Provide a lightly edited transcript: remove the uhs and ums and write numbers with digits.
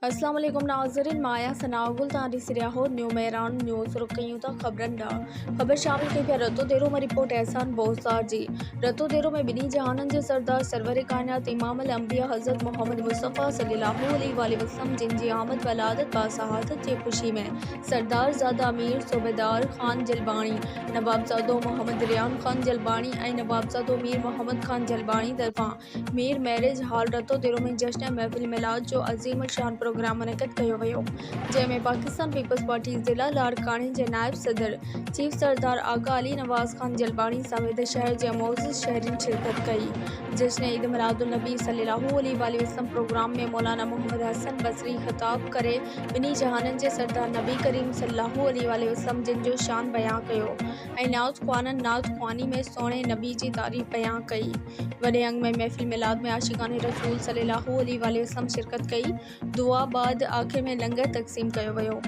अस्सलाम वालेकुम नाज़रीन, माया सनागुल तारी सिरियाहो न्यू मेरान न्यूज़ रुकयूं ता खबरन डा खबर शामिल कई पिया रतो देरो में रिपोर्ट एहसान बोसार जी रतो देरो में बिनी जहानन जे सरदार सरवर कायनात इमाम अल अंबिया हज़रत मोहम्मद मुस्तफ़ा सल्लल्लाहु अलैहि वसल्लम जिन जी आमद वलादत बासहादत के खुशी में सरदार ज़ादा अमीर सूबेदार खान जलबानी नवाबजादो मोहम्मद रियान खान जलबानी ऐं नवाबजादो मीर मोहम्मद खान जलबानी तरफा मीर मैरिज हॉल रतो देरो में जश्न महफिल मिलाद जो अजीम शान प्रोग्राम मुनक़द कयो वियो, जंहिंमें पाकिस्तान पीपल्स पार्टी ज़िला लाड़काने जे नायब सदर चीफ सरदार आगा अली नवाज़ खान जलबानी समेत शहर जे मोअज़्ज़िज़ शहरीन शिरकत कई। जश्न ईद मिलादुन नबी सल्लल्लाहु अलैहि वसल्लम प्रोग्राम में मौलाना मोहम्मद हसन बसरी ख़िताब करे बिनी जहानन जे सरदार नबी करीम सल्लल्लाहु अलैहि वसल्लम जिन जो शान बयां कयो ऐं नात ख़्वानन नात ख़्वानी में सोणे नबी जी तारीफ़ बयां कई। वॾे अंग में महफिल मिलाद में आशिकाने रसूल सल्लल्लाहु अलैहि वसल्लम शिरकत कई। दुआ बाद आखिर में लंगर तक़सीम कयो वियो।